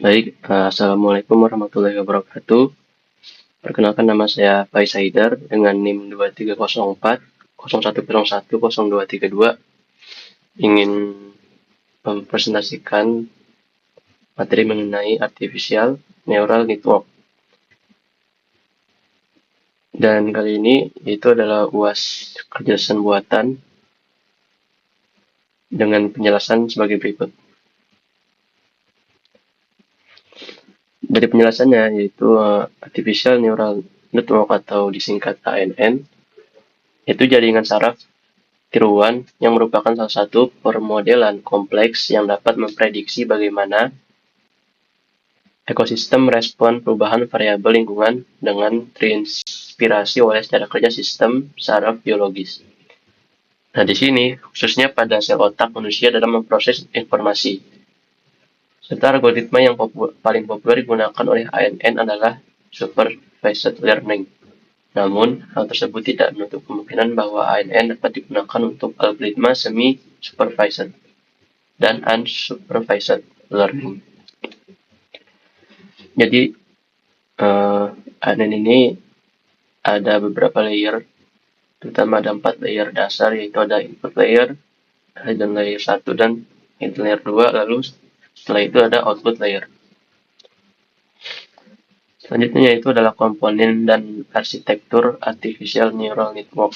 Baik, Assalamualaikum warahmatullahi wabarakatuh. Perkenalkan nama saya Faiz Haidar dengan NIM 2304 0101 0232. Ingin mempresentasikan materi mengenai Artificial Neural Network. Dan kali ini itu adalah UAS kecerdasan buatan dengan penjelasan sebagai berikut. Dari penjelasannya yaitu Artificial Neural Network atau disingkat ANN itu jaringan saraf tiruan yang merupakan salah satu permodelan kompleks yang dapat memprediksi bagaimana ekosistem respon perubahan variabel lingkungan dengan terinspirasi oleh cara kerja sistem saraf biologis. Nah, di sini khususnya pada sel otak manusia dalam memproses informasi. Serta algoritma yang paling populer digunakan oleh ANN adalah Supervised Learning. Namun, hal tersebut tidak menutup kemungkinan bahwa ANN dapat digunakan untuk algoritma semi-supervised dan unsupervised learning. Jadi, ANN ini ada beberapa layer, terutama ada 4 layer dasar, yaitu ada input layer, hidden layer 1, dan hidden layer 2, lalu setelah itu ada output layer. Selanjutnya yaitu adalah komponen dan arsitektur Artificial Neural Network.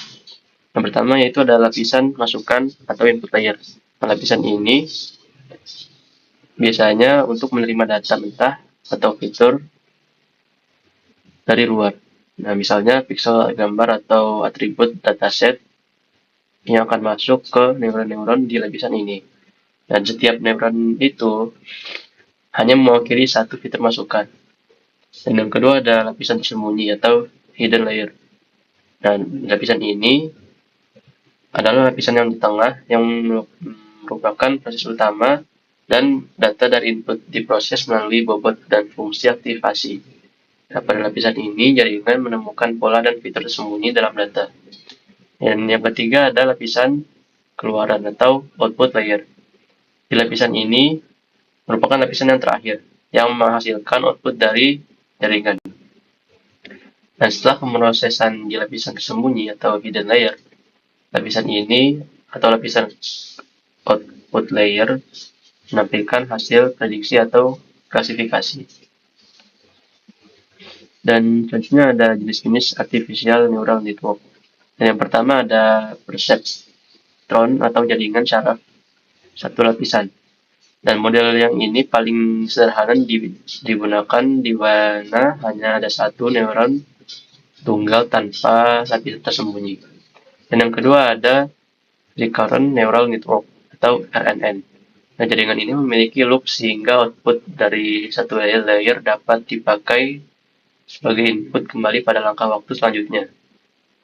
Yang pertama yaitu adalah lapisan masukan atau input layer. Nah, lapisan ini biasanya untuk menerima data mentah atau fitur dari luar. Nah, misalnya pixel gambar atau atribut dataset yang akan masuk ke neuron-neuron di lapisan ini. Dan setiap neuron itu hanya mewakili satu fitur masukan. Dan yang kedua ada lapisan tersembunyi atau hidden layer. Dan lapisan ini adalah lapisan yang di tengah yang merupakan proses utama dan data dari input diproses melalui bobot dan fungsi aktivasi. Nah, pada lapisan ini jaringan menemukan pola dan fitur tersembunyi dalam data. Dan yang ketiga ada lapisan keluaran atau output layer. Di lapisan ini merupakan lapisan yang terakhir yang menghasilkan output dari jaringan. Dan setelah pemrosesan di lapisan tersembunyi atau hidden layer, lapisan ini atau lapisan output layer menampilkan hasil prediksi atau klasifikasi. Dan selanjutnya ada jenis-jenis Artificial Neural Network. Dan yang pertama ada perceptron atau jaringan saraf satu lapisan. Dan model yang ini paling sederhana digunakan di mana hanya ada satu neuron tunggal tanpa lapisan tersembunyi. Dan yang kedua ada Recurrent Neural Network atau RNN. Nah, jaringan ini memiliki loop sehingga output dari satu layer dapat dipakai sebagai input kembali pada langkah waktu selanjutnya.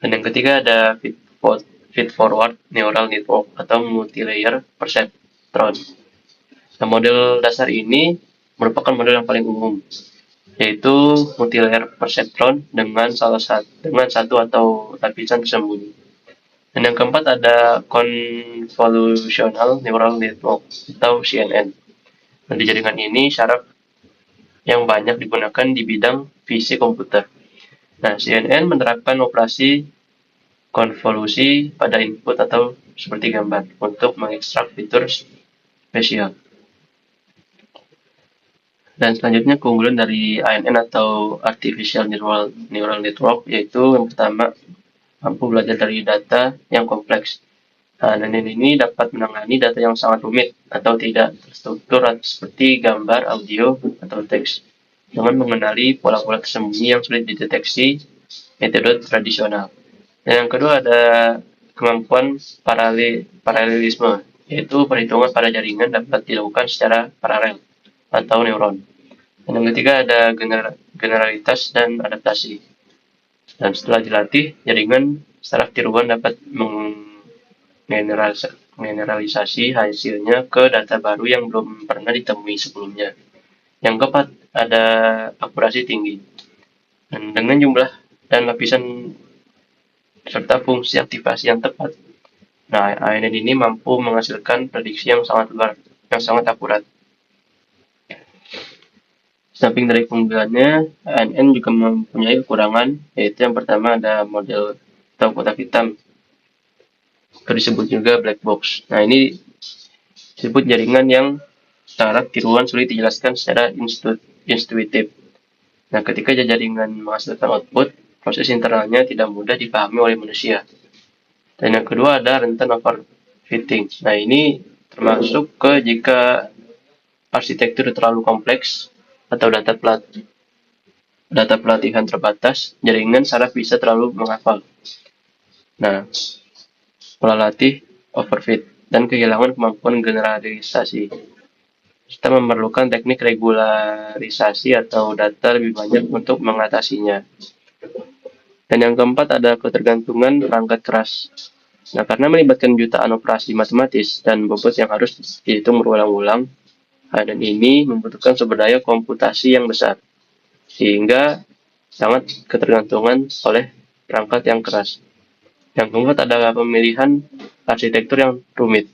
Dan yang ketiga ada feed-forward neural network atau multi-layer perceptron. Nah, model dasar ini merupakan model yang paling umum, yaitu multi-layer perceptron dengan satu atau lapisan tersembunyi. Dan yang keempat ada Convolutional Neural Network atau CNN. Nah, di jaringan ini saraf yang banyak digunakan di bidang fisik komputer. Nah, CNN menerapkan operasi konvolusi pada input atau seperti gambar untuk mengekstrak fitur spesial. Dan selanjutnya keunggulan dari ANN atau Artificial Neural Network yaitu yang pertama mampu belajar dari data yang kompleks. Nah, ANN ini dapat menangani data yang sangat rumit atau tidak terstruktur seperti gambar, audio, atau teks dengan mengenali pola-pola tersembunyi yang sulit dideteksi metode tradisional. Dan yang kedua ada kemampuan paralelisme, yaitu perhitungan pada jaringan dapat dilakukan secara paralel atau neuron. Dan yang ketiga ada generalitas dan adaptasi. Dan setelah dilatih, jaringan saraf tiruan dapat menggeneralisasi hasilnya ke data baru yang belum pernah ditemui sebelumnya. Yang keempat, ada akurasi tinggi. Dan dengan jumlah dan lapisan serta fungsi aktivasi yang tepat. Nah, ANN ini mampu menghasilkan prediksi yang sangat akurat. Samping dari keunggulannya, ANN juga mempunyai kekurangan, yaitu yang pertama ada model atau kotak hitam, atau disebut juga black box. Nah, ini disebut jaringan yang secara tiruan sulit dijelaskan secara intuitif. Nah, ketika jaringan menghasilkan output, proses internalnya tidak mudah dipahami oleh manusia. Dan yang kedua ada rentan overfitting. Nah, ini termasuk ke jika arsitektur terlalu kompleks atau data pelatihan terbatas, jaringan saraf bisa terlalu menghafal. Nah, pola latih overfit dan kehilangan kemampuan generalisasi. Kita memerlukan teknik regularisasi atau data lebih banyak untuk mengatasinya. Dan yang keempat ada ketergantungan perangkat keras. Nah, karena melibatkan jutaan operasi matematis dan bobot yang harus dihitung berulang-ulang, dan ini membutuhkan sumber daya komputasi yang besar, sehingga sangat ketergantungan oleh perangkat yang keras. Yang keempat adalah pemilihan arsitektur yang rumit.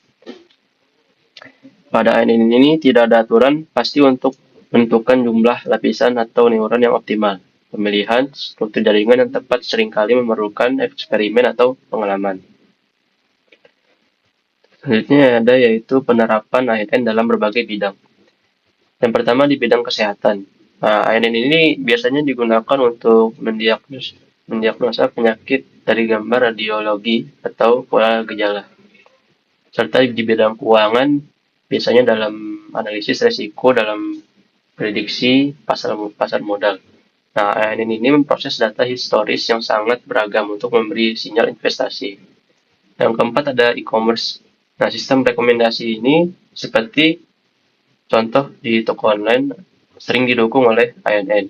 Pada ANN ini tidak ada aturan pasti untuk menentukan jumlah lapisan atau neuron yang optimal. Pemilihan struktur jaringan yang tepat seringkali memerlukan eksperimen atau pengalaman. Selanjutnya ada yaitu penerapan ANN dalam berbagai bidang. Yang pertama di bidang kesehatan. Nah, ANN ini biasanya digunakan untuk mendiagnosa penyakit dari gambar radiologi atau pola gejala. Serta di bidang keuangan, biasanya dalam analisis resiko dalam prediksi pasar modal. Nah, ANN ini memproses data historis yang sangat beragam untuk memberi sinyal investasi. Yang keempat ada e-commerce. Nah, sistem rekomendasi ini seperti contoh di toko online sering didukung oleh ANN.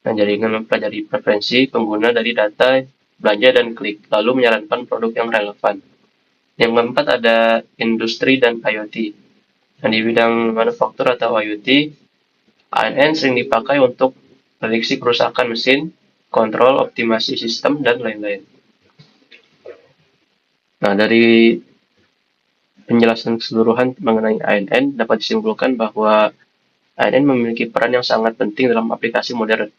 Nah, jaringan mempelajari preferensi pengguna dari data belanja dan klik, lalu menyarankan produk yang relevan. Yang keempat ada industri dan IoT. Nah, di bidang manufaktur atau IoT, ANN sering dipakai untuk prediksi kerusakan mesin, kontrol optimasi sistem, dan lain-lain. Nah, dari penjelasan keseluruhan mengenai ANN dapat disimpulkan bahwa ANN memiliki peran yang sangat penting dalam aplikasi modern,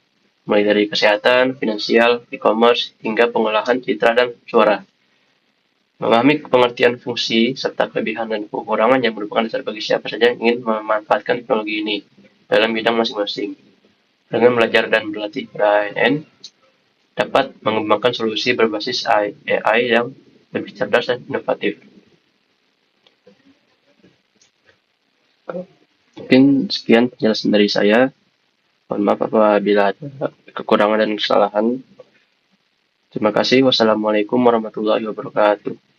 mulai dari kesehatan, finansial, e-commerce, hingga pengolahan citra dan suara. Memahami pengertian fungsi serta kelebihan dan kekurangan yang merupakan dasar bagi siapa saja yang ingin memanfaatkan teknologi ini dalam bidang masing-masing. Dengan belajar dan berlatih ANN, dapat mengembangkan solusi berbasis AI yang lebih cerdas dan inovatif. Mungkin sekian penjelasan dari saya. Mohon maaf apabila ada kekurangan dan kesalahan. Terima kasih. Wassalamualaikum warahmatullahi wabarakatuh.